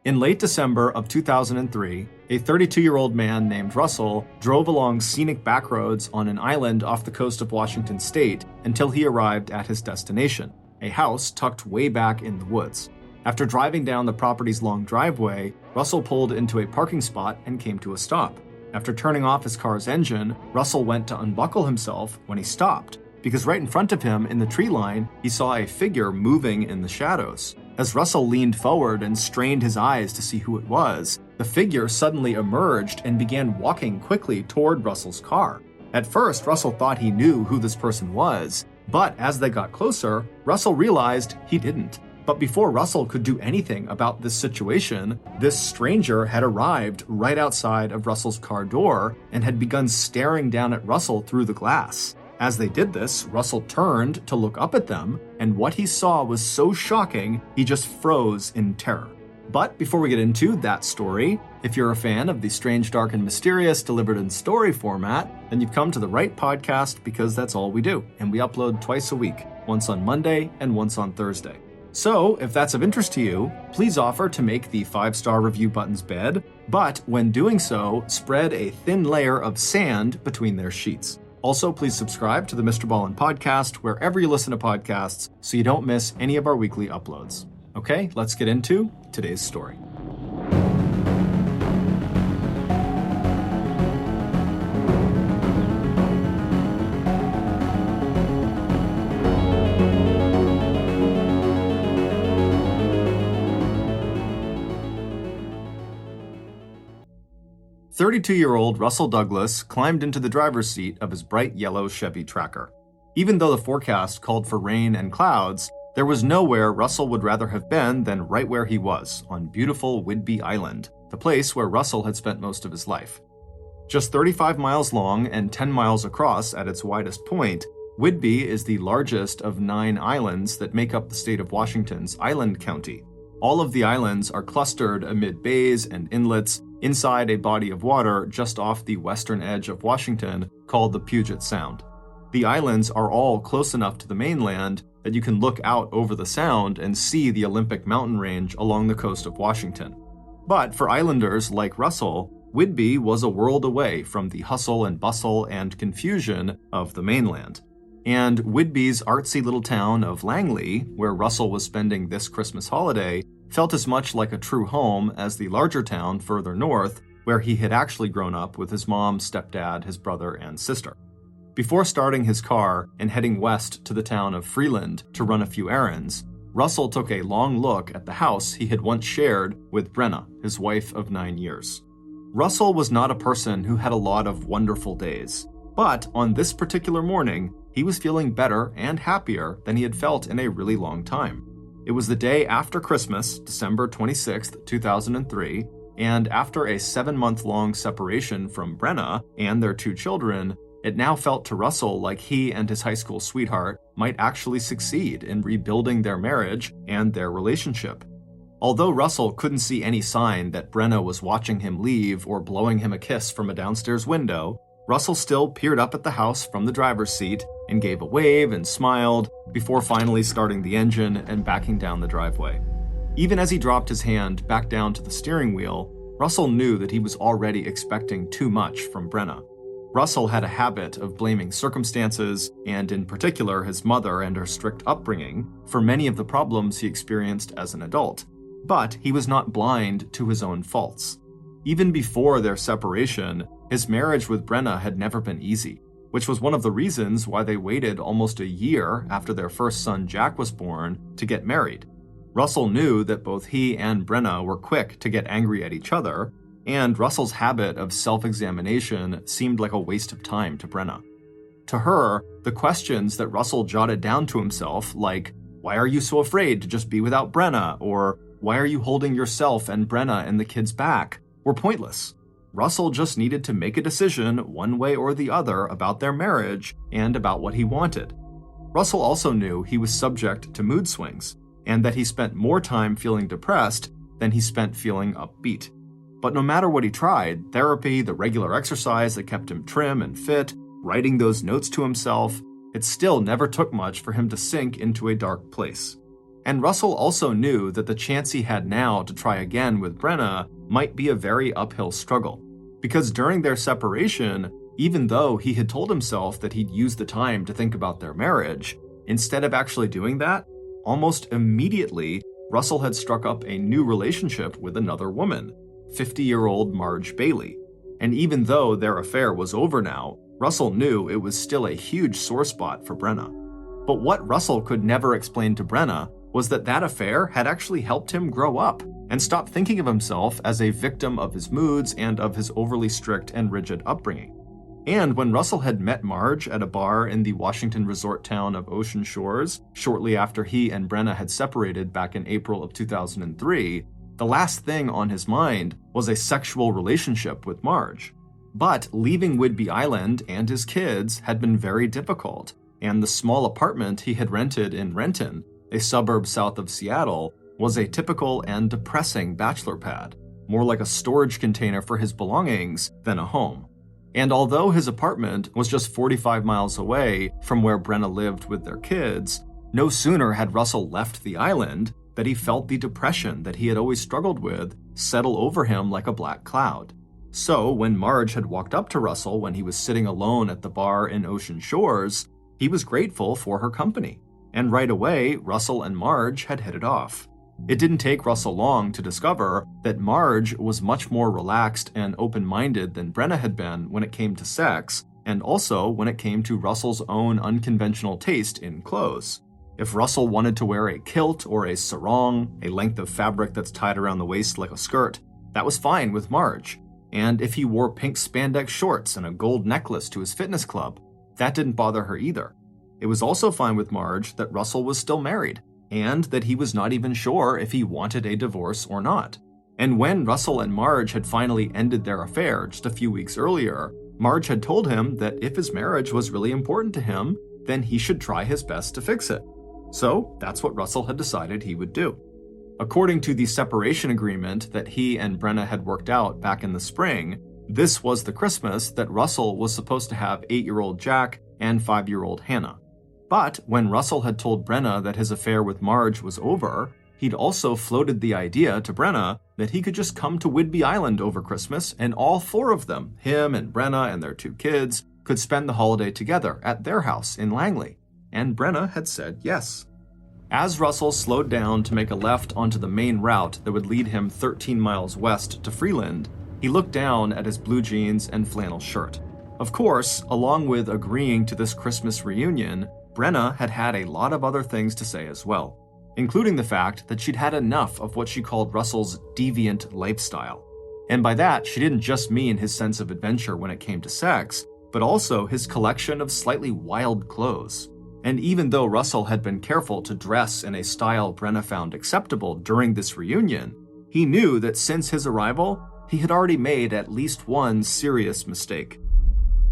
In late December of 2003, a 32-year-old man named Russell drove along scenic backroads on an island off the coast of Washington state until he arrived at his destination, a house tucked way back in the woods. After driving down the property's long driveway, Russell pulled into a parking spot and came to a stop. After turning off his car's engine, Russell went to unbuckle himself when he stopped, because right in front of him in the tree line, he saw a figure moving in the shadows. As Russell leaned forward and strained his eyes to see who it was, the figure suddenly emerged and began walking quickly toward Russell's car. At first, Russell thought he knew who this person was, but as they got closer, Russell realized he didn't. But before Russell could do anything about this situation, this stranger had arrived right outside of Russell's car door and had begun staring down at Russell through the glass. As they did this, Russell turned to look up at them, and what he saw was so shocking, he just froze in terror. But before we get into that story, if you're a fan of the strange, dark, and mysterious delivered in story format, then you've come to the right podcast because that's all we do, and we upload twice a week, once on Monday and once on Thursday. So, if that's of interest to you, please offer to make the 5-star review buttons bed, but when doing so, spread a thin layer of sand between their sheets. Also, please subscribe to the MrBallen podcast wherever you listen to podcasts so you don't miss any of our weekly uploads. Okay, let's get into today's story. "32-year-old Russell Douglas climbed into the driver's seat of his bright yellow Chevy Tracker. Even though the forecast called for rain and clouds, there was nowhere Russell would rather have been than right where he was, on beautiful Whidbey Island, the place where Russell had spent most of his life. Just 35 miles long and 10 miles across at its widest point, Whidbey is the largest of 9 islands that make up the state of Washington's Island County. All of the islands are clustered amid bays and inlets inside a body of water just off the western edge of Washington called the Puget Sound. The islands are all close enough to the mainland that you can look out over the sound and see the Olympic mountain range along the coast of Washington. But for islanders like Russell, Whidbey was a world away from the hustle and bustle and confusion of the mainland. And Whidbey's artsy little town of Langley, where Russell was spending this Christmas holiday, felt as much like a true home as the larger town further north, where he had actually grown up with his mom, stepdad, his brother, and sister. Before starting his car and heading west to the town of Freeland to run a few errands, Russell took a long look at the house he had once shared with Brenna, his wife of 9 years. Russell was not a person who had a lot of wonderful days, but on this particular morning, he was feeling better and happier than he had felt in a really long time. It was the day after Christmas, December 26th, 2003, and after a 7-month-long separation from Brenna and their 2 children, it now felt to Russell like he and his high school sweetheart might actually succeed in rebuilding their marriage and their relationship. Although Russell couldn't see any sign that Brenna was watching him leave or blowing him a kiss from a downstairs window, Russell still peered up at the house from the driver's seat and gave a wave and smiled before finally starting the engine and backing down the driveway. Even as he dropped his hand back down to the steering wheel, Russell knew that he was already expecting too much from Brenna. Russell had a habit of blaming circumstances, and in particular his mother and her strict upbringing, for many of the problems he experienced as an adult. But he was not blind to his own faults. Even before their separation, his marriage with Brenna had never been easy, which was one of the reasons why they waited almost a year after their first son Jack was born to get married. Russell knew that both he and Brenna were quick to get angry at each other, and Russell's habit of self-examination seemed like a waste of time to Brenna. To her, the questions that Russell jotted down to himself, like, "Why are you so afraid to just be without Brenna?" or "Why are you holding yourself and Brenna and the kids back?" were pointless. Russell just needed to make a decision one way or the other about their marriage and about what he wanted. Russell also knew he was subject to mood swings, and that he spent more time feeling depressed than he spent feeling upbeat. But no matter what he tried, therapy, the regular exercise that kept him trim and fit, writing those notes to himself, it still never took much for him to sink into a dark place. And Russell also knew that the chance he had now to try again with Brenna might be a very uphill struggle. Because during their separation, even though he had told himself that he'd use the time to think about their marriage, instead of actually doing that, almost immediately, Russell had struck up a new relationship with another woman, 50-year-old Marge Bailey. And even though their affair was over now, Russell knew it was still a huge sore spot for Brenna. But what Russell could never explain to Brenna was that that affair had actually helped him grow up and stop thinking of himself as a victim of his moods and of his overly strict and rigid upbringing. And when Russell had met Marge at a bar in the Washington resort town of Ocean Shores, shortly after he and Brenna had separated back in April of 2003, the last thing on his mind was a sexual relationship with Marge. But leaving Whidbey Island and his kids had been very difficult, and the small apartment he had rented in Renton, a suburb south of Seattle, was a typical and depressing bachelor pad, more like a storage container for his belongings than a home. And although his apartment was just 45 miles away from where Brenna lived with their kids, no sooner had Russell left the island that he felt the depression that he had always struggled with settle over him like a black cloud. So when Marge had walked up to Russell when he was sitting alone at the bar in Ocean Shores, he was grateful for her company. And right away, Russell and Marge had hit it off. It didn't take Russell long to discover that Marge was much more relaxed and open-minded than Brenna had been when it came to sex, and also when it came to Russell's own unconventional taste in clothes. If Russell wanted to wear a kilt or a sarong, a length of fabric that's tied around the waist like a skirt, that was fine with Marge. And if he wore pink spandex shorts and a gold necklace to his fitness club, that didn't bother her either. It was also fine with Marge that Russell was still married, and that he was not even sure if he wanted a divorce or not. And when Russell and Marge had finally ended their affair just a few weeks earlier, Marge had told him that if his marriage was really important to him, then he should try his best to fix it. So that's what Russell had decided he would do. According to the separation agreement that he and Brenna had worked out back in the spring, this was the Christmas that Russell was supposed to have 8-year-old Jack and 5-year-old Hannah. But when Russell had told Brenna that his affair with Marge was over, he'd also floated the idea to Brenna that he could just come to Whidbey Island over Christmas and all 4 of them, him and Brenna and their 2 kids, could spend the holiday together at their house in Langley. And Brenna had said yes. As Russell slowed down to make a left onto the main route that would lead him 13 miles west to Freeland, he looked down at his blue jeans and flannel shirt. Of course, along with agreeing to this Christmas reunion, Brenna had had a lot of other things to say as well, including the fact that she'd had enough of what she called Russell's deviant lifestyle. And by that, she didn't just mean his sense of adventure when it came to sex, but also his collection of slightly wild clothes. And even though Russell had been careful to dress in a style Brenna found acceptable during this reunion, he knew that since his arrival, he had already made at least one serious mistake.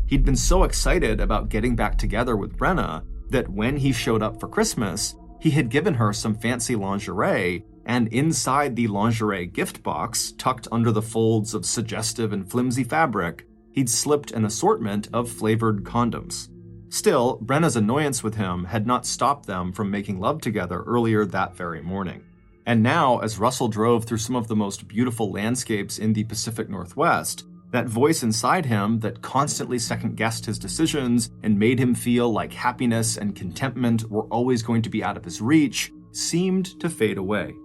He'd been so excited about getting back together with Brenna that when he showed up for Christmas, he had given her some fancy lingerie, and inside the lingerie gift box, tucked under the folds of suggestive and flimsy fabric, he'd slipped an assortment of flavored condoms. Still, Brenna's annoyance with him had not stopped them from making love together earlier that very morning. And now, as Russell drove through some of the most beautiful landscapes in the Pacific Northwest, that voice inside him that constantly second-guessed his decisions and made him feel like happiness and contentment were always going to be out of his reach seemed to fade away.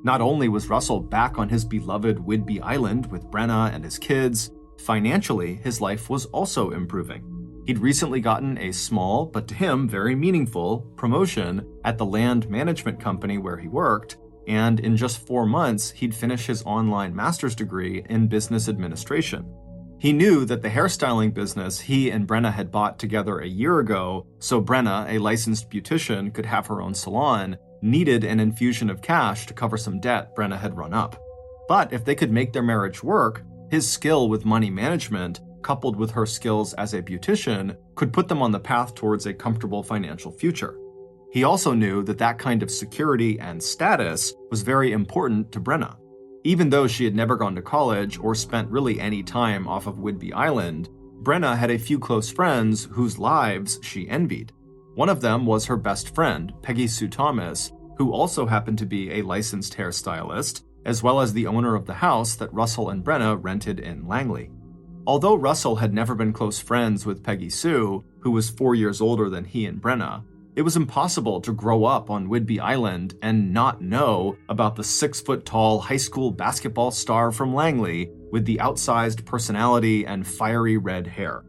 Not only was Russell back on his beloved Whidbey Island with Brenna and his kids, financially his life was also improving. He'd recently gotten a small, but to him very meaningful, promotion at the land management company where he worked, and in just 4 months, he'd finish his online master's degree in business administration. He knew that the hairstyling business he and Brenna had bought together a year ago, so Brenna, a licensed beautician, could have her own salon, needed an infusion of cash to cover some debt Brenna had run up. But if they could make their marriage work, his skill with money management, coupled with her skills as a beautician, could put them on the path towards a comfortable financial future. He also knew that that kind of security and status was very important to Brenna. Even though she had never gone to college or spent really any time off of Whidbey Island, Brenna had a few close friends whose lives she envied. One of them was her best friend, Peggy Sue Thomas, who also happened to be a licensed hairstylist, as well as the owner of the house that Russell and Brenna rented in Langley. Although Russell had never been close friends with Peggy Sue, who was 4 years older than he and Brenna, it was impossible to grow up on Whidbey Island and not know about the 6-foot-tall high school basketball star from Langley with the outsized personality and fiery red hair.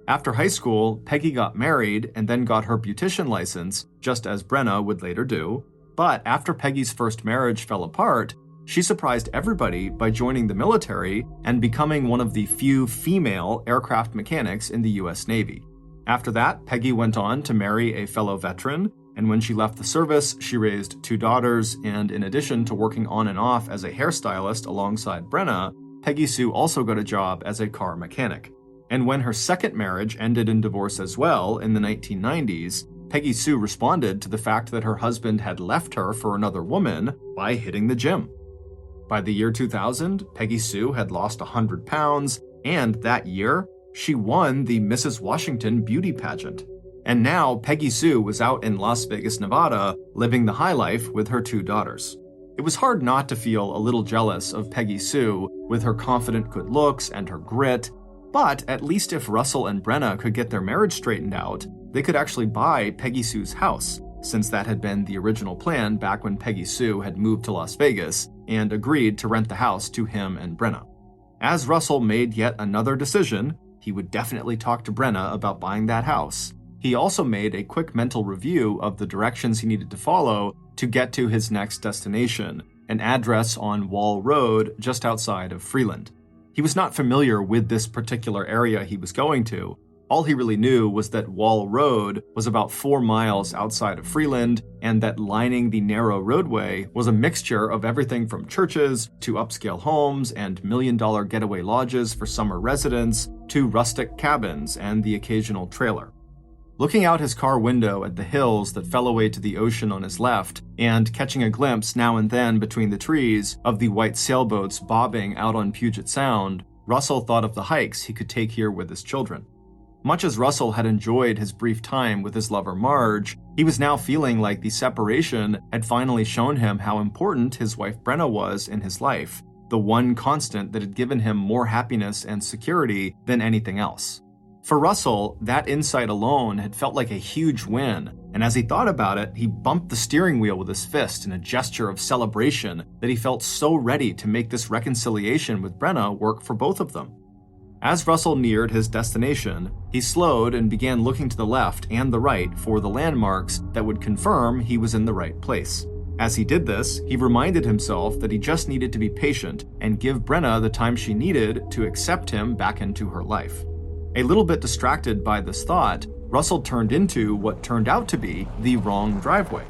After high school, Peggy got married and then got her beautician license, just as Brenna would later do. But after Peggy's first marriage fell apart, she surprised everybody by joining the military and becoming one of the few female aircraft mechanics in the US Navy. After that, Peggy went on to marry a fellow veteran, and when she left the service, she raised 2 daughters, and in addition to working on and off as a hairstylist alongside Brenna, Peggy Sue also got a job as a car mechanic. And when her second marriage ended in divorce as well in the 1990s, Peggy Sue responded to the fact that her husband had left her for another woman by hitting the gym. By the year 2000, Peggy Sue had lost 100 pounds, and that year, she won the Mrs. Washington beauty pageant. And now Peggy Sue was out in Las Vegas, Nevada, living the high life with her 2 daughters. It was hard not to feel a little jealous of Peggy Sue with her confident good looks and her grit, but at least if Russell and Brenna could get their marriage straightened out, they could actually buy Peggy Sue's house, since that had been the original plan back when Peggy Sue had moved to Las Vegas and agreed to rent the house to him and Brenna. As Russell made yet another decision, he would definitely talk to Brenna about buying that house. He also made a quick mental review of the directions he needed to follow to get to his next destination, an address on Wall Road just outside of Freeland. He was not familiar with this particular area he was going to. All he really knew was that Wall Road was about 4 miles outside of Freeland, and that lining the narrow roadway was a mixture of everything from churches to upscale homes and million-dollar getaway lodges for summer residents to rustic cabins and the occasional trailer. Looking out his car window at the hills that fell away to the ocean on his left, and catching a glimpse now and then between the trees of the white sailboats bobbing out on Puget Sound, Russell thought of the hikes he could take here with his children. Much as Russell had enjoyed his brief time with his lover Marge, he was now feeling like the separation had finally shown him how important his wife Brenna was in his life, the one constant that had given him more happiness and security than anything else. For Russell, that insight alone had felt like a huge win, and as he thought about it, he bumped the steering wheel with his fist in a gesture of celebration that he felt so ready to make this reconciliation with Brenna work for both of them. As Russell neared his destination, he slowed and began looking to the left and the right for the landmarks that would confirm he was in the right place. As he did this, he reminded himself that he just needed to be patient and give Brenna the time she needed to accept him back into her life. A little bit distracted by this thought, Russell turned into what turned out to be the wrong driveway.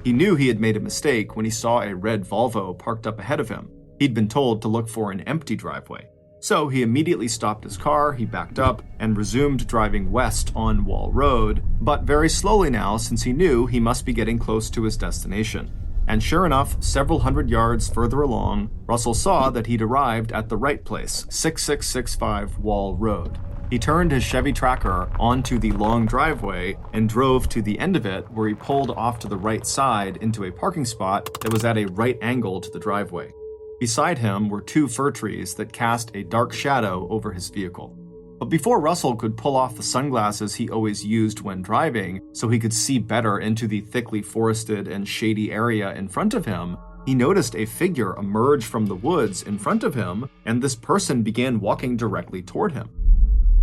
He knew he had made a mistake when he saw a red Volvo parked up ahead of him. He'd been told to look for an empty driveway. So he immediately stopped his car, he backed up, and resumed driving west on Wall Road, but very slowly now since he knew he must be getting close to his destination. And sure enough, several hundred yards further along, Russell saw that he'd arrived at the right place, 6665 Wall Road. He turned his Chevy Tracker onto the long driveway and drove to the end of it, where he pulled off to the right side into a parking spot that was at a right angle to the driveway. Beside him were 2 fir trees that cast a dark shadow over his vehicle. But before Russell could pull off the sunglasses he always used when driving so he could see better into the thickly forested and shady area in front of him, he noticed a figure emerge from the woods in front of him, and this person began walking directly toward him.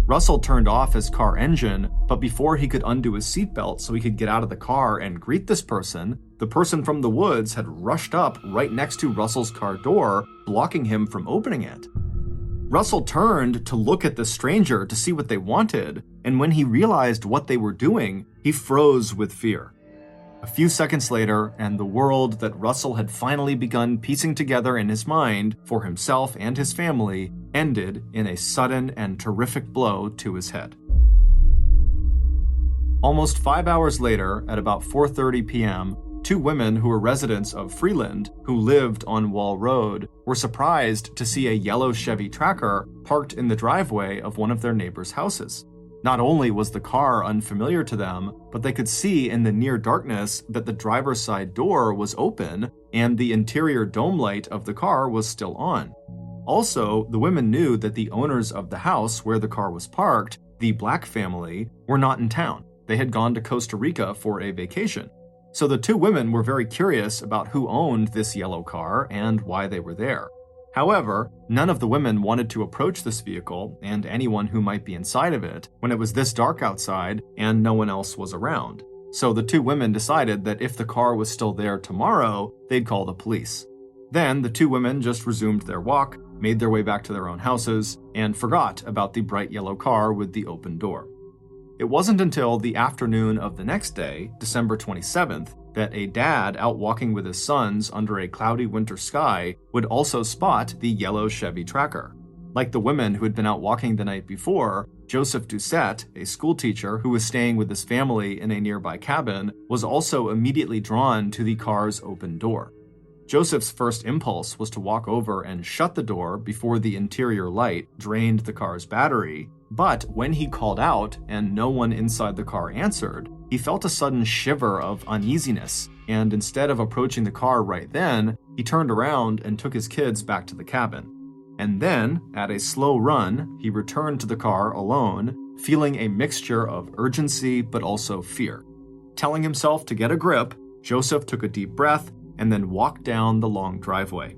Russell turned off his car engine, but before he could undo his seatbelt so he could get out of the car and greet this person, the person from the woods had rushed up right next to Russell's car door, blocking him from opening it. Russell turned to look at the stranger to see what they wanted, and when he realized what they were doing, he froze with fear. A few seconds later, and the world that Russell had finally begun piecing together in his mind for himself and his family ended in a sudden and terrific blow to his head. Almost 5 hours later, at about 4:30 p.m., 2 women who were residents of Freeland, who lived on Wall Road, were surprised to see a yellow Chevy Tracker parked in the driveway of one of their neighbors' houses. Not only was the car unfamiliar to them, but they could see in the near darkness that the driver's side door was open and the interior dome light of the car was still on. Also, the women knew that the owners of the house where the car was parked, the Black family, were not in town. They had gone to Costa Rica for a vacation. So the two women were very curious about who owned this yellow car and why they were there. However, none of the women wanted to approach this vehicle and anyone who might be inside of it when it was this dark outside and no one else was around. So the two women decided that if the car was still there tomorrow, they'd call the police. Then the two women just resumed their walk, made their way back to their own houses, and forgot about the bright yellow car with the open door. It wasn't until the afternoon of the next day, December 27th, that a dad out walking with his sons under a cloudy winter sky would also spot the yellow Chevy Tracker. Like the women who had been out walking the night before, Joseph Doucette, a schoolteacher who was staying with his family in a nearby cabin, was also immediately drawn to the car's open door. Joseph's first impulse was to walk over and shut the door before the interior light drained the car's battery, but when he called out and no one inside the car answered, he felt a sudden shiver of uneasiness, and instead of approaching the car right then, he turned around and took his kids back to the cabin. And then, at a slow run, he returned to the car alone, feeling a mixture of urgency but also fear. Telling himself to get a grip, Joseph took a deep breath and then walked down the long driveway.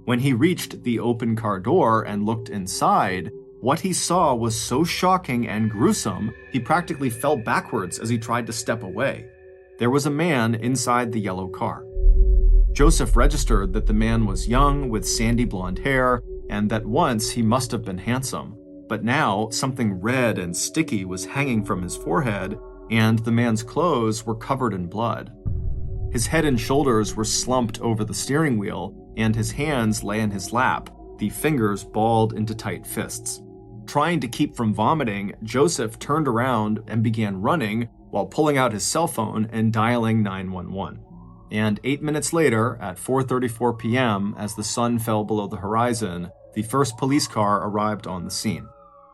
When he reached the open car door and looked inside, what he saw was so shocking and gruesome, he practically fell backwards as he tried to step away. There was a man inside the yellow car. Joseph registered that the man was young with sandy blonde hair and that once he must have been handsome, but now something red and sticky was hanging from his forehead and the man's clothes were covered in blood. His head and shoulders were slumped over the steering wheel, and his hands lay in his lap, the fingers balled into tight fists. Trying to keep from vomiting, Joseph turned around and began running while pulling out his cell phone and dialing 911. And 8 minutes later, at 4:34 p.m., as the sun fell below the horizon, the first police car arrived on the scene.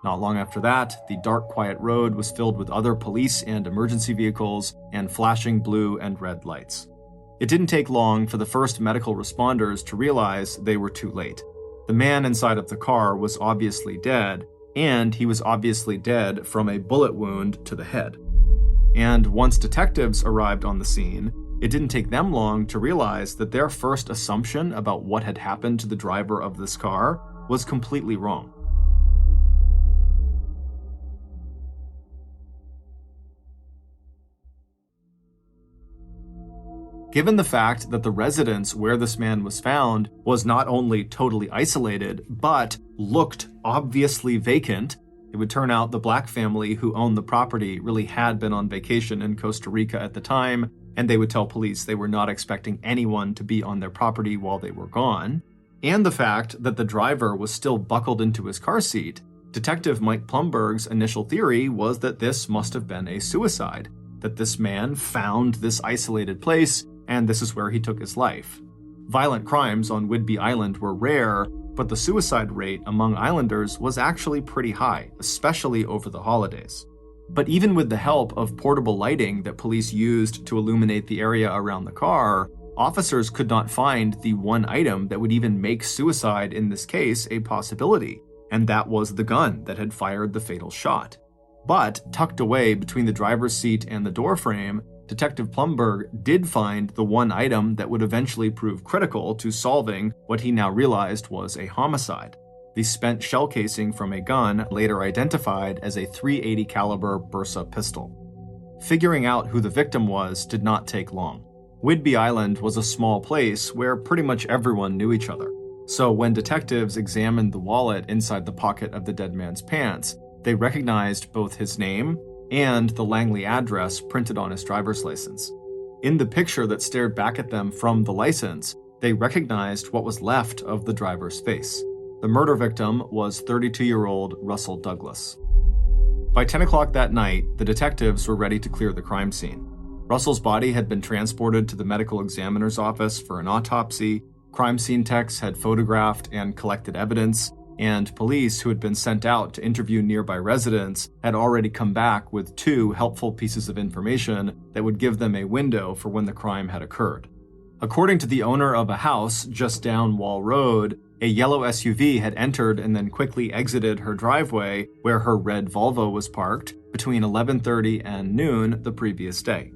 Not long after that, the dark, quiet road was filled with other police and emergency vehicles and flashing blue and red lights. It didn't take long for the first medical responders to realize they were too late. The man inside of the car was obviously dead, and he was obviously dead from a bullet wound to the head. And once detectives arrived on the scene, it didn't take them long to realize that their first assumption about what had happened to the driver of this car was completely wrong. Given the fact that the residence where this man was found was not only totally isolated, but looked obviously vacant, it would turn out the Black family who owned the property really had been on vacation in Costa Rica at the time, and they would tell police they were not expecting anyone to be on their property while they were gone. And the fact that the driver was still buckled into his car seat, Detective Mike Plumberg's initial theory was that this must have been a suicide, that this man found this isolated place and this is where he took his life. Violent crimes on Whidbey Island were rare, but the suicide rate among islanders was actually pretty high, especially over the holidays. But even with the help of portable lighting that police used to illuminate the area around the car, officers could not find the one item that would even make suicide in this case a possibility, and that was the gun that had fired the fatal shot. But tucked away between the driver's seat and the door frame, Detective Plumberg did find the one item that would eventually prove critical to solving what he now realized was a homicide: the spent shell casing from a gun later identified as a .380 caliber Bersa pistol. Figuring out who the victim was did not take long. Whidbey Island was a small place where pretty much everyone knew each other. So when detectives examined the wallet inside the pocket of the dead man's pants, they recognized both his name and the Langley address printed on his driver's license. In the picture that stared back at them from the license, they recognized what was left of the driver's face. The murder victim was 32-year-old Russel Douglas. By 10 o'clock that night, the detectives were ready to clear the crime scene. Russell's body had been transported to the medical examiner's office for an autopsy, crime scene techs had photographed and collected evidence, and police who had been sent out to interview nearby residents had already come back with 2 helpful pieces of information that would give them a window for when the crime had occurred. According to the owner of a house just down Wall Road, a yellow SUV had entered and then quickly exited her driveway where her red Volvo was parked between 11:30 and noon the previous day.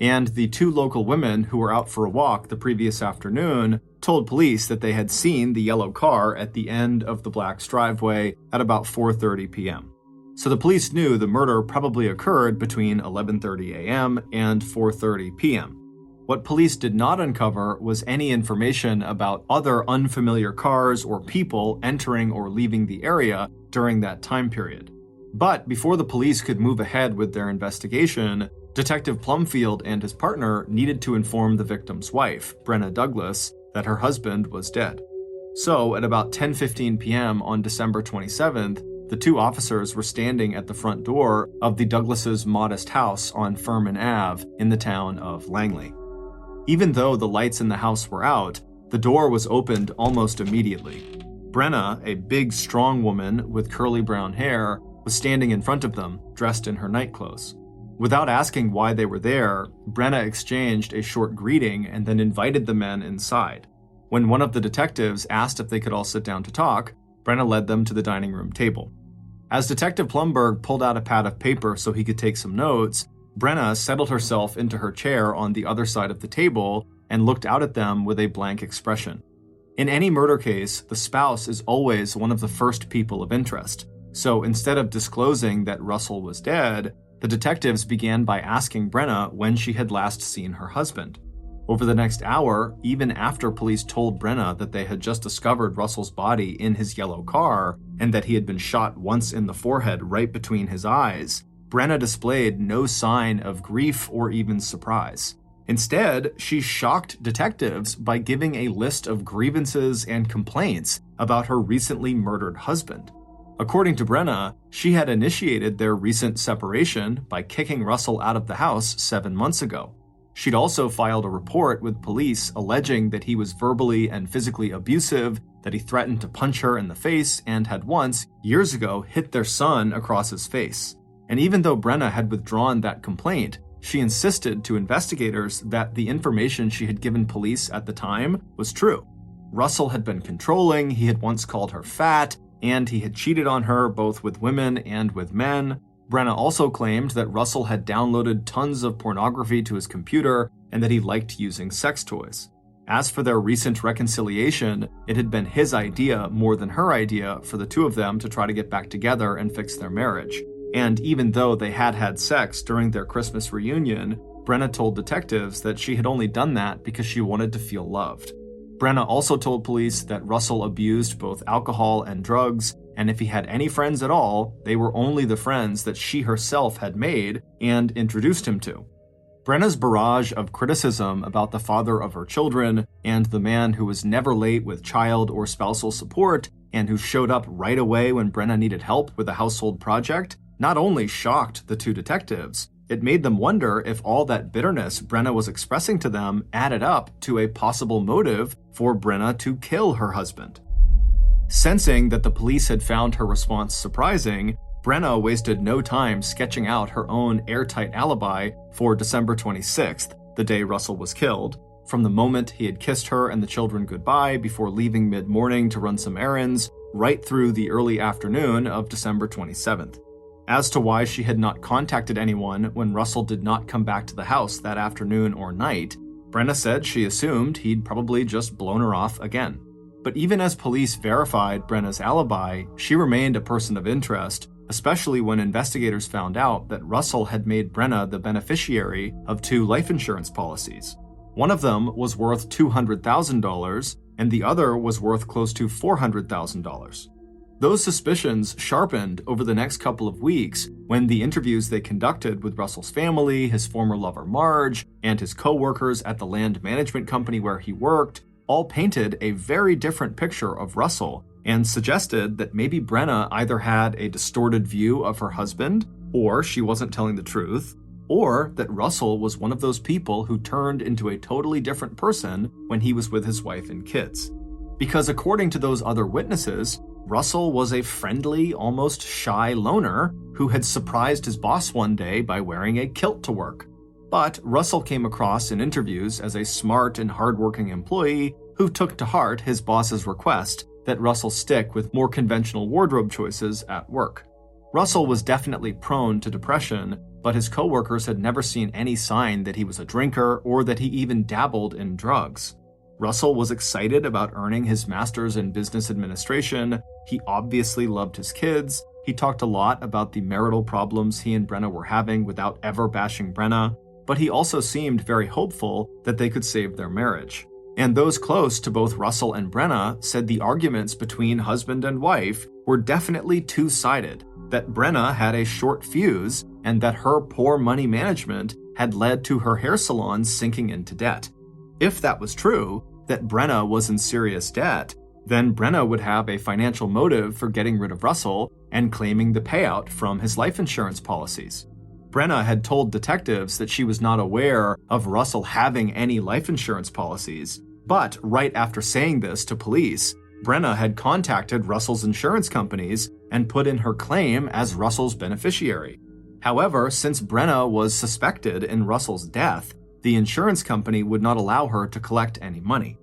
And the 2 local women who were out for a walk the previous afternoon told police that they had seen the yellow car at the end of the Black's driveway at about 4:30 p.m. So the police knew the murder probably occurred between 11:30 a.m. and 4:30 p.m. What police did not uncover was any information about other unfamiliar cars or people entering or leaving the area during that time period. But before the police could move ahead with their investigation, Detective Plumfield and his partner needed to inform the victim's wife, Brenna Douglas, that her husband was dead. So, at about 10:15 p.m. on December 27th, the 2 officers were standing at the front door of the Douglases' modest house on Furman Ave in the town of Langley. Even though the lights in the house were out, the door was opened almost immediately. Brenna, a big, strong woman with curly brown hair, was standing in front of them, dressed in her nightclothes. Without asking why they were there, Brenna exchanged a short greeting and then invited the men inside. When one of the detectives asked if they could all sit down to talk, Brenna led them to the dining room table. As Detective Plumberg pulled out a pad of paper so he could take some notes, Brenna settled herself into her chair on the other side of the table and looked out at them with a blank expression. In any murder case, the spouse is always one of the first people of interest. So instead of disclosing that Russel was dead, the detectives began by asking Brenna when she had last seen her husband. Over the next hour, even after police told Brenna that they had just discovered Russel's body in his yellow car and that he had been shot once in the forehead right between his eyes, Brenna displayed no sign of grief or even surprise. Instead, she shocked detectives by giving a list of grievances and complaints about her recently murdered husband. According to Brenna, she had initiated their recent separation by kicking Russel out of the house 7 months ago. She'd also filed a report with police alleging that he was verbally and physically abusive, that he threatened to punch her in the face, and had once, years ago, hit their son across his face. And even though Brenna had withdrawn that complaint, she insisted to investigators that the information she had given police at the time was true. Russel had been controlling, he had once called her fat, and he had cheated on her both with women and with men. Brenna also claimed that Russel had downloaded tons of pornography to his computer and that he liked using sex toys. As for their recent reconciliation, it had been his idea more than her idea for the 2 of them to try to get back together and fix their marriage. And even though they had had sex during their Christmas reunion, Brenna told detectives that she had only done that because she wanted to feel loved. Brenna also told police that Russel abused both alcohol and drugs, and if he had any friends at all, they were only the friends that she herself had made and introduced him to. Brenna's barrage of criticism about the father of her children and the man who was never late with child or spousal support and who showed up right away when Brenna needed help with a household project not only shocked the 2 detectives, it made them wonder if all that bitterness Brenna was expressing to them added up to a possible motive for Brenna to kill her husband. Sensing that the police had found her response surprising, Brenna wasted no time sketching out her own airtight alibi for December 26th, the day Russel was killed, from the moment he had kissed her and the children goodbye before leaving mid-morning to run some errands, right through the early afternoon of December 27th. As to why she had not contacted anyone when Russel did not come back to the house that afternoon or night, Brenna said she assumed he'd probably just blown her off again. But even as police verified Brenna's alibi, she remained a person of interest, especially when investigators found out that Russel had made Brenna the beneficiary of 2 life insurance policies. One of them was worth $200,000, and the other was worth close to $400,000. Those suspicions sharpened over the next couple of weeks when the interviews they conducted with Russel's family, his former lover Marge, and his co-workers at the land management company where he worked all painted a very different picture of Russel and suggested that maybe Brenna either had a distorted view of her husband, or she wasn't telling the truth, or that Russel was one of those people who turned into a totally different person when he was with his wife and kids. Because according to those other witnesses, Russell was a friendly, almost shy loner who had surprised his boss one day by wearing a kilt to work. But Russell came across in interviews as a smart and hardworking employee who took to heart his boss's request that Russell stick with more conventional wardrobe choices at work. Russell was definitely prone to depression, but his coworkers had never seen any sign that he was a drinker or that he even dabbled in drugs. Russell was excited about earning his master's in business administration. He obviously loved his kids. He talked a lot about the marital problems he and Brenna were having without ever bashing Brenna, but he also seemed very hopeful that they could save their marriage. And those close to both Russell and Brenna said the arguments between husband and wife were definitely two-sided, that Brenna had a short fuse and that her poor money management had led to her hair salon sinking into debt. If that was true, that Brenna was in serious debt, then Brenna would have a financial motive for getting rid of Russell and claiming the payout from his life insurance policies. Brenna had told detectives that she was not aware of Russell having any life insurance policies, but right after saying this to police, Brenna had contacted Russell's insurance companies and put in her claim as Russell's beneficiary. However, since Brenna was suspected in Russell's death, the insurance company would not allow her to collect any money.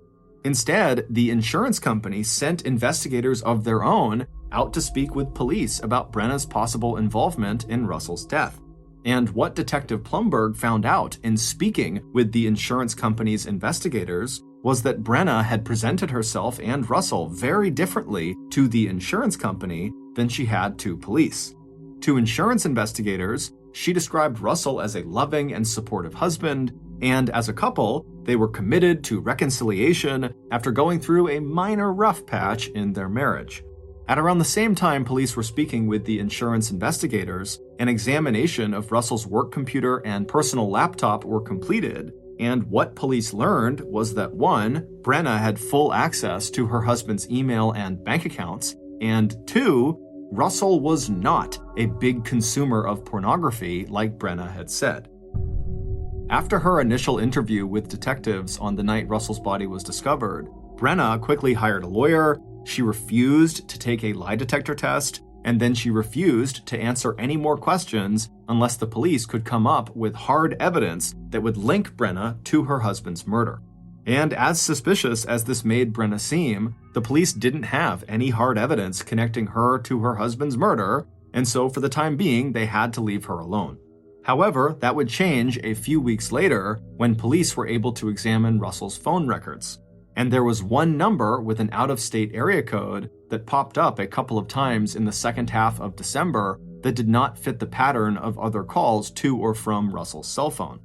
Instead, the insurance company sent investigators of their own out to speak with police about Brenna's possible involvement in Russell's death. And what Detective Plumberg found out in speaking with the insurance company's investigators was that Brenna had presented herself and Russell very differently to the insurance company than she had to police. To insurance investigators, she described Russell as a loving and supportive husband, and as a couple, they were committed to reconciliation after going through a minor rough patch in their marriage. At around the same time police were speaking with the insurance investigators, an examination of Russell's work computer and personal laptop were completed, and what police learned was that 1, Brenna had full access to her husband's email and bank accounts, and 2, Russell was not a big consumer of pornography like Brenna had said. After her initial interview with detectives on the night Russell's body was discovered, Brenna quickly hired a lawyer, she refused to take a lie detector test, and then she refused to answer any more questions unless the police could come up with hard evidence that would link Brenna to her husband's murder. And as suspicious as this made Brenna seem, the police didn't have any hard evidence connecting her to her husband's murder, and so for the time being, they had to leave her alone. However, that would change a few weeks later when police were able to examine Russell's phone records. And there was one number with an out-of-state area code that popped up a couple of times in the second half of December that did not fit the pattern of other calls to or from Russell's cell phone.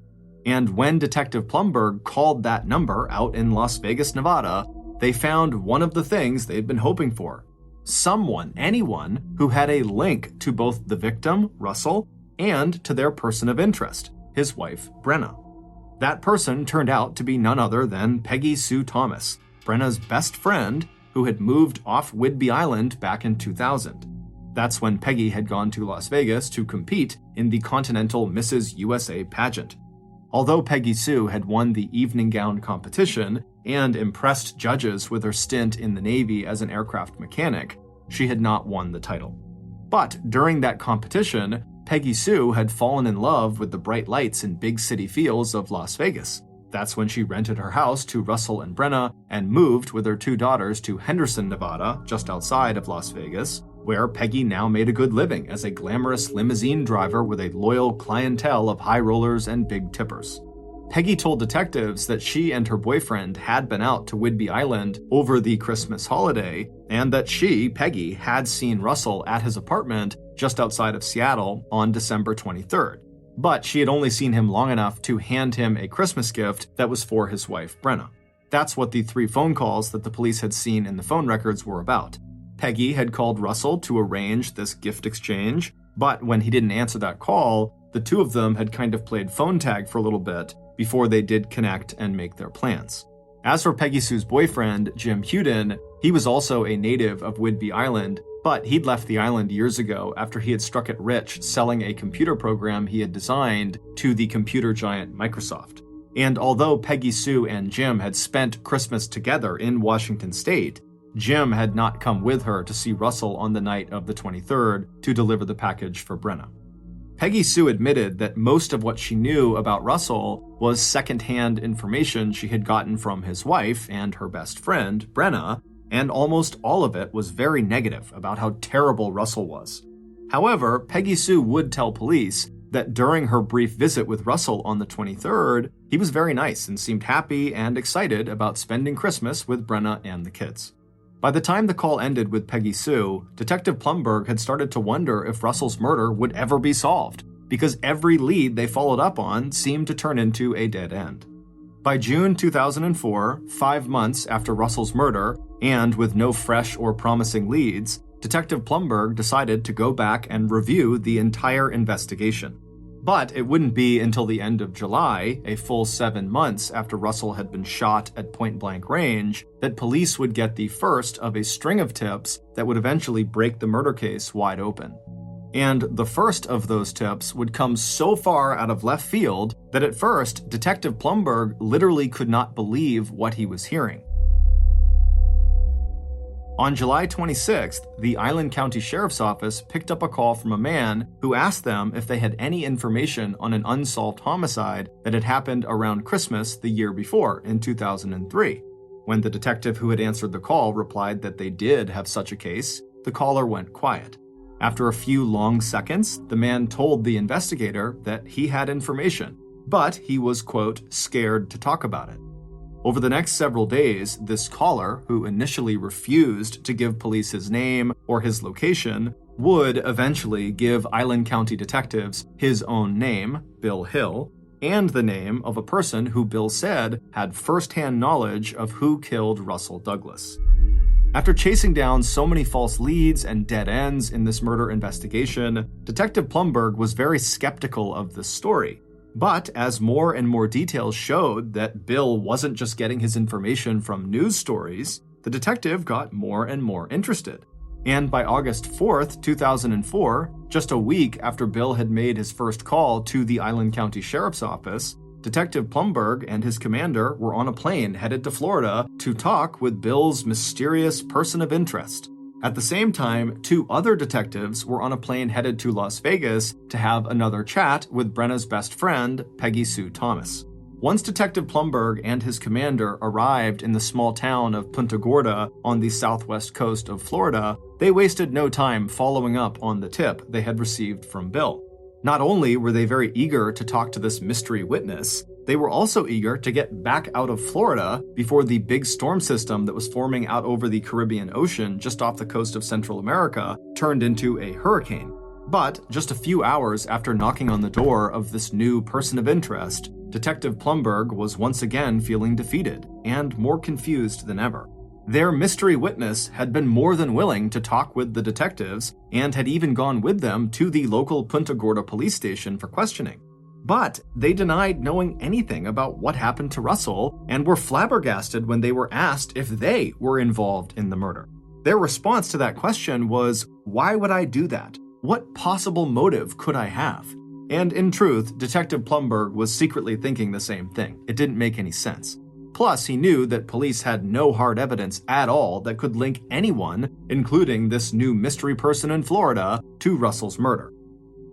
And when Detective Plumberg called that number out in Las Vegas, Nevada, they found one of the things they'd been hoping for. Anyone who had a link to both the victim, Russell, and to their person of interest, his wife, Brenna. That person turned out to be none other than Peggy Sue Thomas, Brenna's best friend, who had moved off Whidbey Island back in 2000. That's when Peggy had gone to Las Vegas to compete in the Continental Mrs. USA pageant. Although Peggy Sue had won the evening gown competition and impressed judges with her stint in the Navy as an aircraft mechanic, she had not won the title. But during that competition, Peggy Sue had fallen in love with the bright lights and big city feels of Las Vegas. That's when she rented her house to Russell and Brenna and moved with her 2 daughters to Henderson, Nevada, just outside of Las Vegas, where Peggy now made a good living as a glamorous limousine driver with a loyal clientele of high rollers and big tippers. Peggy told detectives that she and her boyfriend had been out to Whidbey Island over the Christmas holiday, and that she, Peggy, had seen Russell at his apartment just outside of Seattle on December 23rd. But she had only seen him long enough to hand him a Christmas gift that was for his wife, Brenna. That's what the 3 phone calls that the police had seen in the phone records were about. Peggy had called Russell to arrange this gift exchange, but when he didn't answer that call, the 2 of them had kind of played phone tag for a little bit before they did connect and make their plans. As for Peggy Sue's boyfriend, Jim Huden, he was also a native of Whidbey Island, but he'd left the island years ago after he had struck it rich selling a computer program he had designed to the computer giant Microsoft. And although Peggy Sue and Jim had spent Christmas together in Washington State, Jim had not come with her to see Russell on the night of the 23rd to deliver the package for Brenna. Peggy Sue admitted that most of what she knew about Russell was secondhand information she had gotten from his wife and her best friend, Brenna, and almost all of it was very negative about how terrible Russell was. However, Peggy Sue would tell police that during her brief visit with Russell on the 23rd, he was very nice and seemed happy and excited about spending Christmas with Brenna and the kids. By the time the call ended with Peggy Sue, Detective Plumberg had started to wonder if Russell's murder would ever be solved, because every lead they followed up on seemed to turn into a dead end. By June 2004, 5 months after Russell's murder, and with no fresh or promising leads, Detective Plumberg decided to go back and review the entire investigation. But it wouldn't be until the end of July, a full 7 months after Russell had been shot at point-blank range, that police would get the first of a string of tips that would eventually break the murder case wide open. And the first of those tips would come so far out of left field that at first, Detective Plumberg literally could not believe what he was hearing. On July 26th, the Island County Sheriff's Office picked up a call from a man who asked them if they had any information on an unsolved homicide that had happened around Christmas the year before, in 2003. When the detective who had answered the call replied that they did have such a case, the caller went quiet. After a few long seconds, the man told the investigator that he had information, but he was, quote, scared to talk about it. Over the next several days, this caller, who initially refused to give police his name or his location, would eventually give Island County detectives his own name, Bill Hill, and the name of a person who Bill said had first-hand knowledge of who killed Russell Douglas. After chasing down so many false leads and dead ends in this murder investigation, Detective Plumberg was very skeptical of this story. But as more and more details showed that Bill wasn't just getting his information from news stories, the detective got more and more interested. And by August 4th, 2004, just a week after Bill had made his first call to the Island County Sheriff's Office, Detective Plumberg and his commander were on a plane headed to Florida to talk with Bill's mysterious person of interest. At the same time, 2 other detectives were on a plane headed to Las Vegas to have another chat with Brenna's best friend, Peggy Sue Thomas. Once Detective Plumberg and his commander arrived in the small town of Punta Gorda on the southwest coast of Florida, they wasted no time following up on the tip they had received from Bill. Not only were they very eager to talk to this mystery witness, they were also eager to get back out of Florida before the big storm system that was forming out over the Caribbean Ocean just off the coast of Central America turned into a hurricane. But just a few hours after knocking on the door of this new person of interest, Detective Plumberg was once again feeling defeated and more confused than ever. Their mystery witness had been more than willing to talk with the detectives and had even gone with them to the local Punta Gorda police station for questioning. But they denied knowing anything about what happened to Russell and were flabbergasted when they were asked if they were involved in the murder. Their response to that question was, "Why would I do that? What possible motive could I have?" And in truth, Detective Plumberg was secretly thinking the same thing. It didn't make any sense. Plus, he knew that police had no hard evidence at all that could link anyone, including this new mystery person in Florida, to Russell's murder.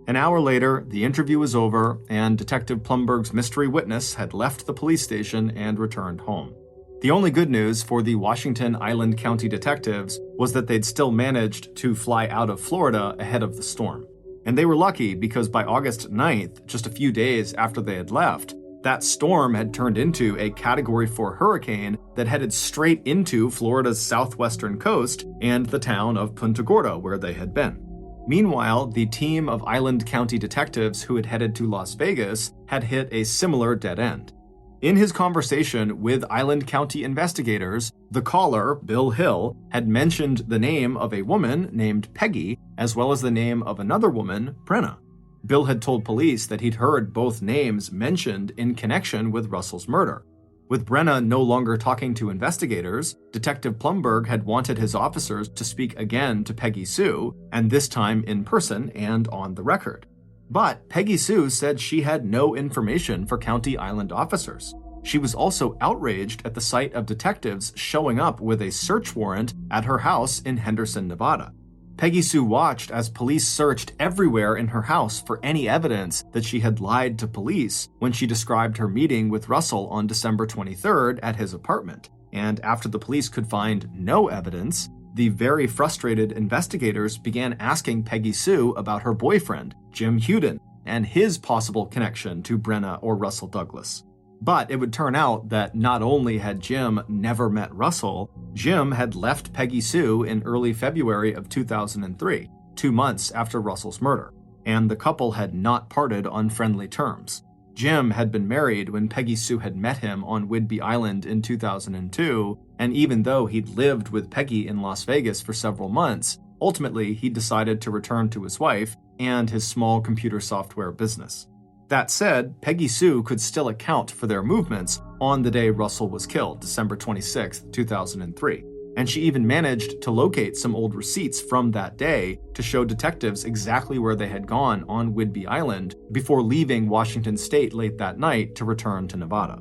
An hour later, the interview was over, and Detective Plumberg's mystery witness had left the police station and returned home. The only good news for the Washington Island County detectives was that they'd still managed to fly out of Florida ahead of the storm. And they were lucky because by August 9th, just a few days after they had left, that storm had turned into a Category 4 hurricane that headed straight into Florida's southwestern coast and the town of Punta Gorda, where they had been. Meanwhile, the team of Island County detectives who had headed to Las Vegas had hit a similar dead end. In his conversation with Island County investigators, the caller, Bill Hill, had mentioned the name of a woman named Peggy, as well as the name of another woman, Brenna. Bill had told police that he'd heard both names mentioned in connection with Russell's murder. With Brenna no longer talking to investigators, Detective Plumberg had wanted his officers to speak again to Peggy Sue, and this time in person and on the record. But Peggy Sue said she had no information for County Island officers. She was also outraged at the sight of detectives showing up with a search warrant at her house in Henderson, Nevada. Peggy Sue watched as police searched everywhere in her house for any evidence that she had lied to police when she described her meeting with Russell on December 23rd at his apartment. And after the police could find no evidence, the very frustrated investigators began asking Peggy Sue about her boyfriend, Jim Huden, and his possible connection to Brenna or Russell Douglas. But it would turn out that not only had Jim never met Russell, Jim had left Peggy Sue in early February of 2003, 2 months after Russell's murder, and the couple had not parted on friendly terms. Jim had been married when Peggy Sue had met him on Whidbey Island in 2002, and even though he'd lived with Peggy in Las Vegas for several months, ultimately he decided to return to his wife and his small computer software business. That said, Peggy Sue could still account for their movements on the day Russell was killed, December 26, 2003, and she even managed to locate some old receipts from that day to show detectives exactly where they had gone on Whidbey Island before leaving Washington State late that night to return to Nevada.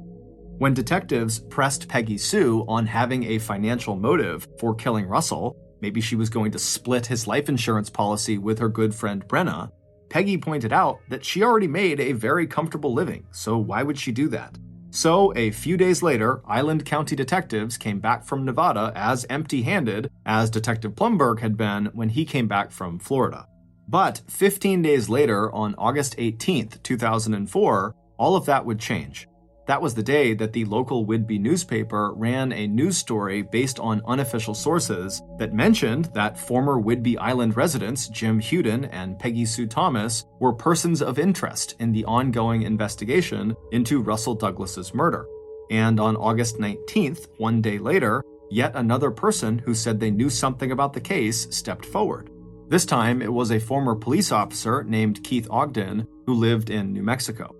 When detectives pressed Peggy Sue on having a financial motive for killing Russell, maybe she was going to split his life insurance policy with her good friend Brenna, Peggy pointed out that she already made a very comfortable living, so why would she do that? So, a few days later, Island County detectives came back from Nevada as empty-handed as Detective Plumberg had been when he came back from Florida. But 15 days later, on August 18, 2004, all of that would change. That was the day that the local Whidbey newspaper ran a news story based on unofficial sources that mentioned that former Whidbey Island residents Jim Huden and Peggy Sue Thomas were persons of interest in the ongoing investigation into Russell Douglas's murder. And on August 19th, 1 day later, yet another person who said they knew something about the case stepped forward. This time, it was a former police officer named Keith Ogden who lived in New Mexico.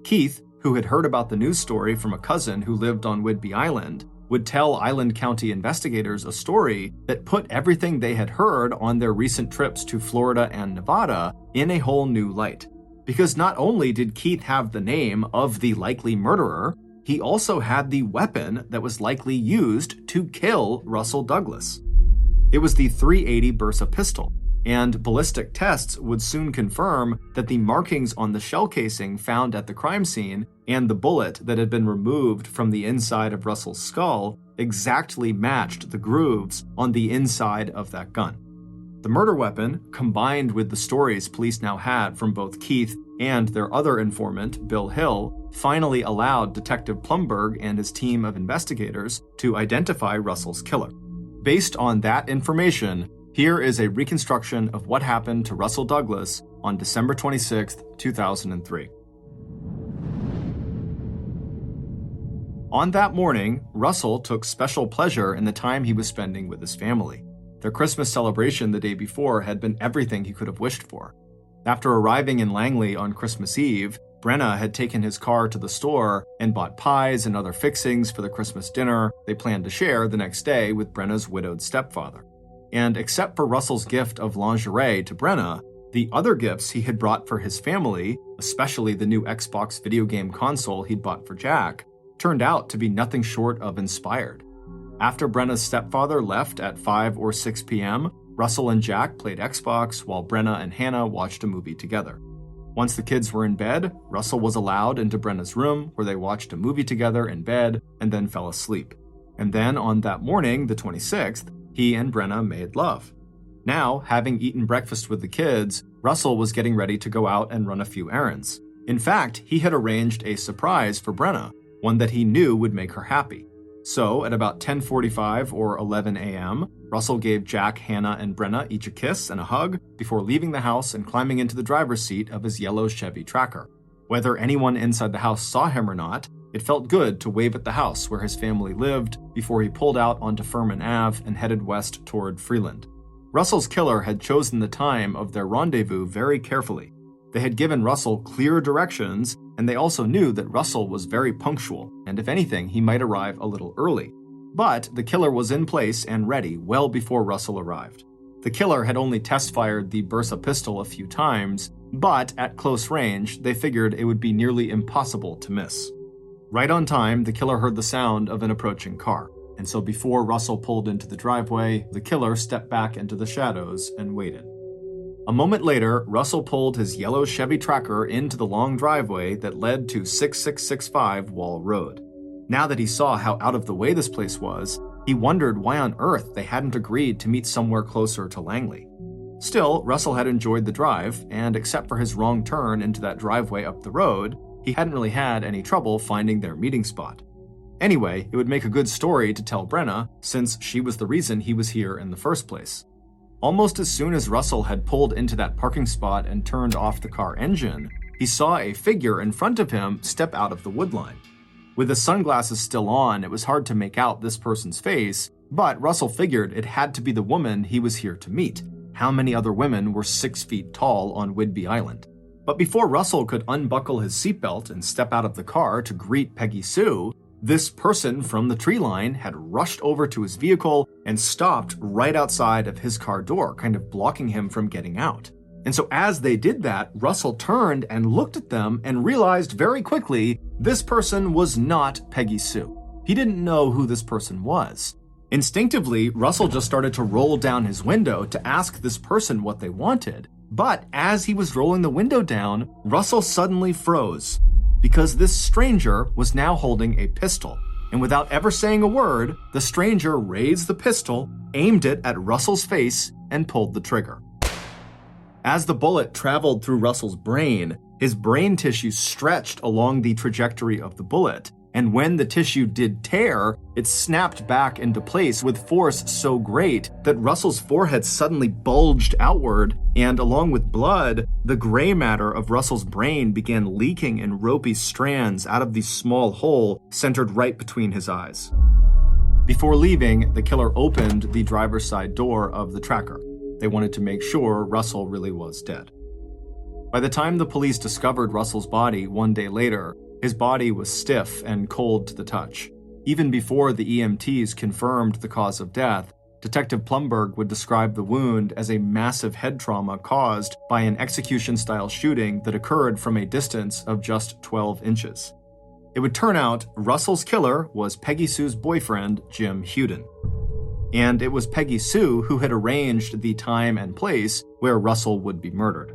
Keith, who had heard about the news story from a cousin who lived on Whidbey Island, would tell Island County investigators a story that put everything they had heard on their recent trips to Florida and Nevada in a whole new light. Because not only did Keith have the name of the likely murderer, he also had the weapon that was likely used to kill Russell Douglas. It was the .380 Bersa pistol, and ballistic tests would soon confirm that the markings on the shell casing found at the crime scene and the bullet that had been removed from the inside of Russell's skull exactly matched the grooves on the inside of that gun. The murder weapon, combined with the stories police now had from both Keith and their other informant, Bill Hill, finally allowed Detective Plumberg and his team of investigators to identify Russell's killer. Based on that information, here is a reconstruction of what happened to Russell Douglas on December 26, 2003. On that morning, Russell took special pleasure in the time he was spending with his family. Their Christmas celebration the day before had been everything he could have wished for. After arriving in Langley on Christmas Eve, Brenna had taken his car to the store and bought pies and other fixings for the Christmas dinner they planned to share the next day with Brenna's widowed stepfather. And except for Russell's gift of lingerie to Brenna, the other gifts he had brought for his family, especially the new Xbox video game console he'd bought for Jack, turned out to be nothing short of inspired. After Brenna's stepfather left at 5 or 6 p.m., Russell and Jack played Xbox while Brenna and Hannah watched a movie together. Once the kids were in bed, Russell was allowed into Brenna's room where they watched a movie together in bed and then fell asleep. And then on that morning, the 26th, he and Brenna made love. Now, having eaten breakfast with the kids, Russell was getting ready to go out and run a few errands. In fact, he had arranged a surprise for Brenna, one that he knew would make her happy. So, at about 10:45 or 11 a.m., Russell gave Jack, Hannah, and Brenna each a kiss and a hug before leaving the house and climbing into the driver's seat of his yellow Chevy Tracker. Whether anyone inside the house saw him or not, it felt good to wave at the house where his family lived before he pulled out onto Furman Ave and headed west toward Freeland. Russell's killer had chosen the time of their rendezvous very carefully. They had given Russell clear directions, and they also knew that Russell was very punctual, and if anything, he might arrive a little early. But the killer was in place and ready well before Russell arrived. The killer had only test-fired the Bersa pistol a few times, but at close range, they figured it would be nearly impossible to miss. Right on time, the killer heard the sound of an approaching car, and so before Russell pulled into the driveway, the killer stepped back into the shadows and waited. A moment later, Russell pulled his yellow Chevy Tracker into the long driveway that led to 6665 Wall Road. Now that he saw how out of the way this place was, he wondered why on earth they hadn't agreed to meet somewhere closer to Langley. Still, Russell had enjoyed the drive, and except for his wrong turn into that driveway up the road, he hadn't really had any trouble finding their meeting spot. Anyway, it would make a good story to tell Brenna, since she was the reason he was here in the first place. Almost as soon as Russell had pulled into that parking spot and turned off the car engine, he saw a figure in front of him step out of the woodline. With the sunglasses still on, it was hard to make out this person's face, but Russell figured it had to be the woman he was here to meet. How many other women were 6 feet tall on Whidbey Island? But before Russell could unbuckle his seatbelt and step out of the car to greet Peggy Sue, this person from the tree line had rushed over to his vehicle and stopped right outside of his car door, kind of blocking him from getting out. And so as they did that, Russell turned and looked at them and realized very quickly this person was not Peggy Sue. He didn't know who this person was. Instinctively, Russell just started to roll down his window to ask this person what they wanted. But as he was rolling the window down, Russell suddenly froze, because this stranger was now holding a pistol. And without ever saying a word, the stranger raised the pistol, aimed it at Russell's face, and pulled the trigger. As the bullet traveled through Russell's brain, his brain tissue stretched along the trajectory of the bullet, and when the tissue did tear, it snapped back into place with force so great that Russell's forehead suddenly bulged outward, and along with blood, the gray matter of Russell's brain began leaking in ropey strands out of the small hole centered right between his eyes. Before leaving, the killer opened the driver's side door of the tracker. They wanted to make sure Russell really was dead. By the time the police discovered Russell's body 1 day later, his body was stiff and cold to the touch. Even before the EMTs confirmed the cause of death, Detective Plumberg would describe the wound as a massive head trauma caused by an execution-style shooting that occurred from a distance of just 12 inches. It would turn out Russell's killer was Peggy Sue's boyfriend, Jim Huden. And it was Peggy Sue who had arranged the time and place where Russell would be murdered.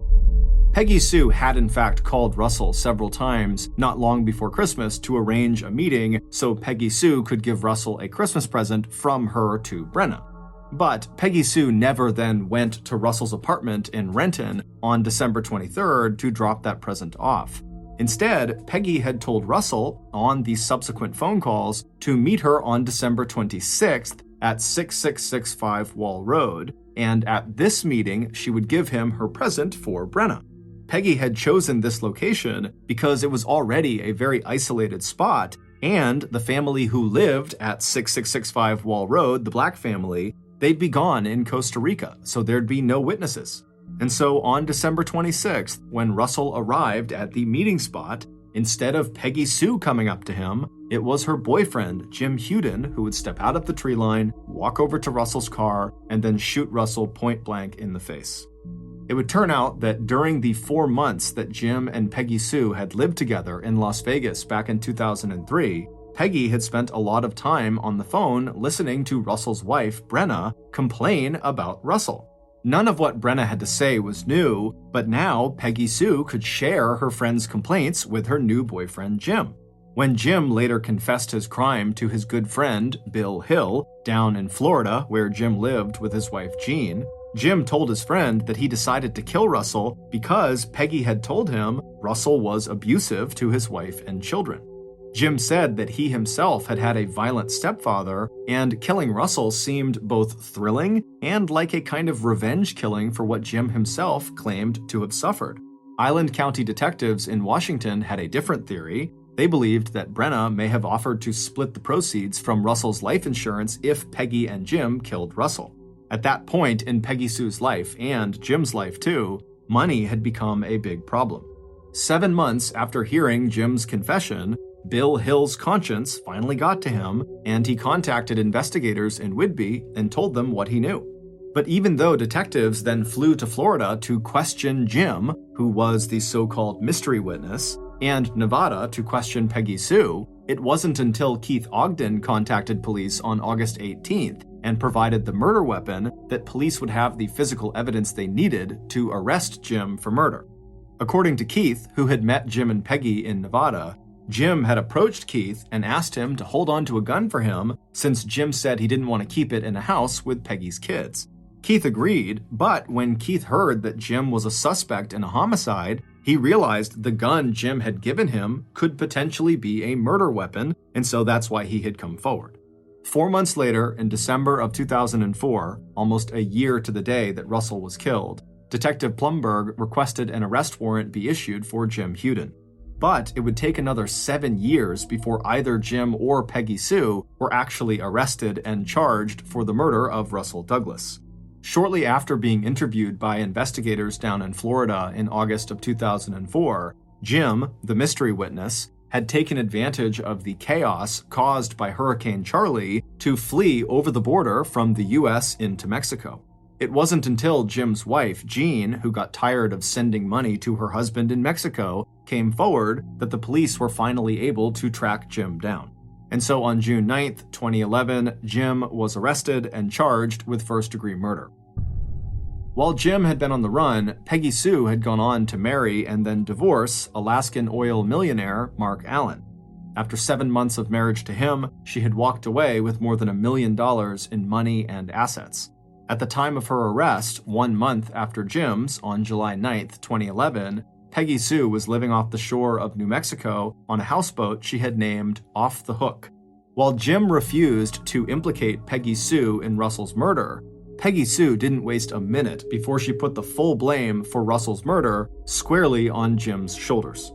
Peggy Sue had in fact called Russell several times not long before Christmas to arrange a meeting so Peggy Sue could give Russell a Christmas present from her to Brenna. But Peggy Sue never then went to Russell's apartment in Renton on December 23rd to drop that present off. Instead, Peggy had told Russell on the subsequent phone calls to meet her on December 26th at 6665 Wall Road, and at this meeting she would give him her present for Brenna. Peggy had chosen this location because it was already a very isolated spot, and the family who lived at 6665 Wall Road, the Black family, they'd be gone in Costa Rica, so there'd be no witnesses. And so on December 26th, when Russell arrived at the meeting spot, instead of Peggy Sue coming up to him, it was her boyfriend, Jim Huden, who would step out of the tree line, walk over to Russell's car, and then shoot Russell point blank in the face. It would turn out that during the 4 months that Jim and Peggy Sue had lived together in Las Vegas back in 2003, Peggy had spent a lot of time on the phone listening to Russell's wife, Brenna, complain about Russell. None of what Brenna had to say was new, but now Peggy Sue could share her friend's complaints with her new boyfriend, Jim. When Jim later confessed his crime to his good friend, Bill Hill, down in Florida, where Jim lived with his wife, Jean, Jim told his friend that he decided to kill Russell because Peggy had told him Russell was abusive to his wife and children. Jim said that he himself had had a violent stepfather, and killing Russell seemed both thrilling and like a kind of revenge killing for what Jim himself claimed to have suffered. Island County detectives in Washington had a different theory. They believed that Brenna may have offered to split the proceeds from Russell's life insurance if Peggy and Jim killed Russell. At that point in Peggy Sue's life, and Jim's life too, money had become a big problem. 7 months after hearing Jim's confession, Bill Hill's conscience finally got to him, and he contacted investigators in Whidbey and told them what he knew. But even though detectives then flew to Florida to question Jim, who was the so-called mystery witness, and Nevada to question Peggy Sue, it wasn't until Keith Ogden contacted police on August 18th and provided the murder weapon that police would have the physical evidence they needed to arrest Jim for murder. According to Keith, who had met Jim and Peggy in Nevada, Jim had approached Keith and asked him to hold on to a gun for him since Jim said he didn't want to keep it in a house with Peggy's kids. Keith agreed, but when Keith heard that Jim was a suspect in a homicide, he realized the gun Jim had given him could potentially be a murder weapon, and so that's why he had come forward. 4 months later, in December of 2004, almost a year to the day that Russel was killed, Detective Plumberg requested an arrest warrant be issued for Jim Huden. But it would take another 7 years before either Jim or Peggy Sue were actually arrested and charged for the murder of Russell Douglas. Shortly after being interviewed by investigators down in Florida in August of 2004, Jim, the mystery witness, had taken advantage of the chaos caused by Hurricane Charlie to flee over the border from the US into Mexico. It wasn't until Jim's wife, Jean, who got tired of sending money to her husband in Mexico, came forward that the police were finally able to track Jim down. And so on June 9th, 2011, Jim was arrested and charged with first-degree murder. While Jim had been on the run, Peggy Sue had gone on to marry and then divorce Alaskan oil millionaire Mark Allen. After 7 months of marriage to him, she had walked away with more than $1 million in money and assets. At the time of her arrest, 1 month after Jim's, on July 9th, 2011, Peggy Sue was living off the shore of New Mexico on a houseboat she had named Off the Hook. While Jim refused to implicate Peggy Sue in Russell's murder, Peggy Sue didn't waste a minute before she put the full blame for Russell's murder squarely on Jim's shoulders.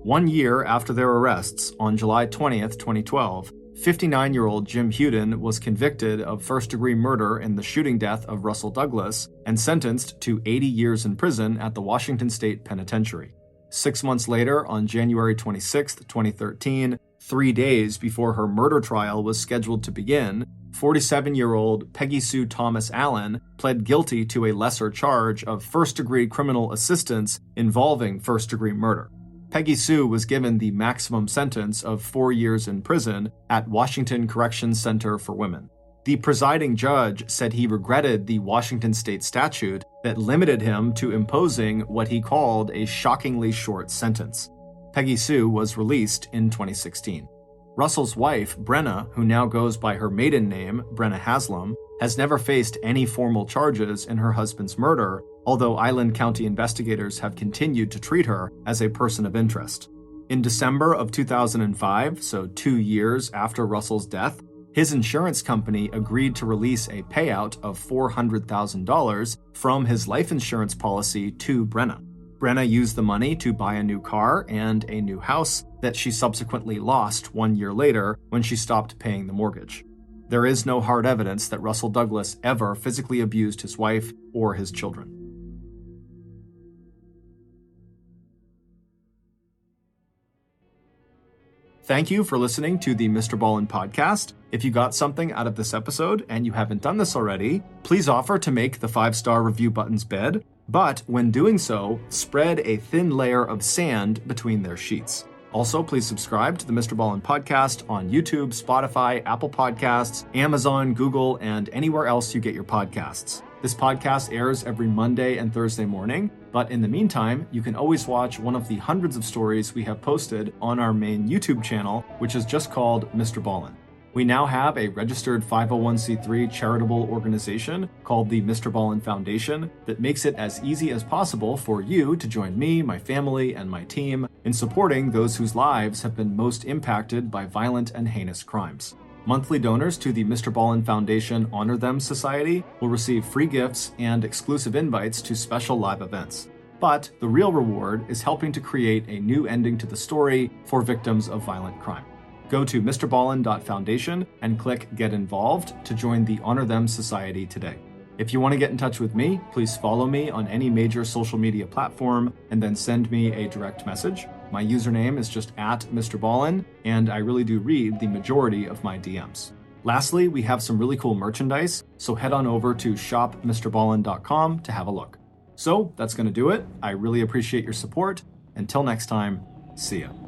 1 year after their arrests, on July 20th, 2012, 59-year-old Jim Huden was convicted of first-degree murder in the shooting death of Russell Douglas and sentenced to 80 years in prison at the Washington State Penitentiary. 6 months later, on January 26, 2013, 3 days before her murder trial was scheduled to begin, 47-year-old Peggy Sue Thomas Allen pled guilty to a lesser charge of first-degree criminal assistance involving first-degree murder. Peggy Sue was given the maximum sentence of 4 years in prison at Washington Corrections Center for Women. The presiding judge said he regretted the Washington state statute that limited him to imposing what he called a shockingly short sentence. Peggy Sue was released in 2016. Russell's wife, Brenna, who now goes by her maiden name, Brenna Haslam, has never faced any formal charges in her husband's murder, although Island County investigators have continued to treat her as a person of interest. In December of 2005, so 2 years after Russell's death, his insurance company agreed to release a payout of $400,000 from his life insurance policy to Brenna. Brenna used the money to buy a new car and a new house that she subsequently lost 1 year later when she stopped paying the mortgage. There is no hard evidence that Russell Douglas ever physically abused his wife or his children. Thank you for listening to the MrBallen podcast. If you got something out of this episode and you haven't done this already, please offer to make the 5-star review button's bed, but when doing so, spread a thin layer of sand between their sheets. Also, please subscribe to the MrBallen podcast on YouTube, Spotify, Apple Podcasts, Amazon, Google, and anywhere else you get your podcasts. This podcast airs every Monday and Thursday morning, but in the meantime, you can always watch one of the hundreds of stories we have posted on our main YouTube channel, which is just called MrBallen. We now have a registered 501c3 charitable organization called the MrBallen Foundation that makes it as easy as possible for you to join me, my family, and my team in supporting those whose lives have been most impacted by violent and heinous crimes. Monthly donors to the MrBallen Foundation Honor Them Society will receive free gifts and exclusive invites to special live events. But the real reward is helping to create a new ending to the story for victims of violent crime. Go to MrBallen.Foundation and click Get Involved to join the Honor Them Society today. If you want to get in touch with me, please follow me on any major social media platform and then send me a direct message. My username is just @MrBallen, and I really do read the majority of my DMs. Lastly, we have some really cool merchandise, so head on over to shopmrballen.com to have a look. So that's going to do it. I really appreciate your support. Until next time, See ya.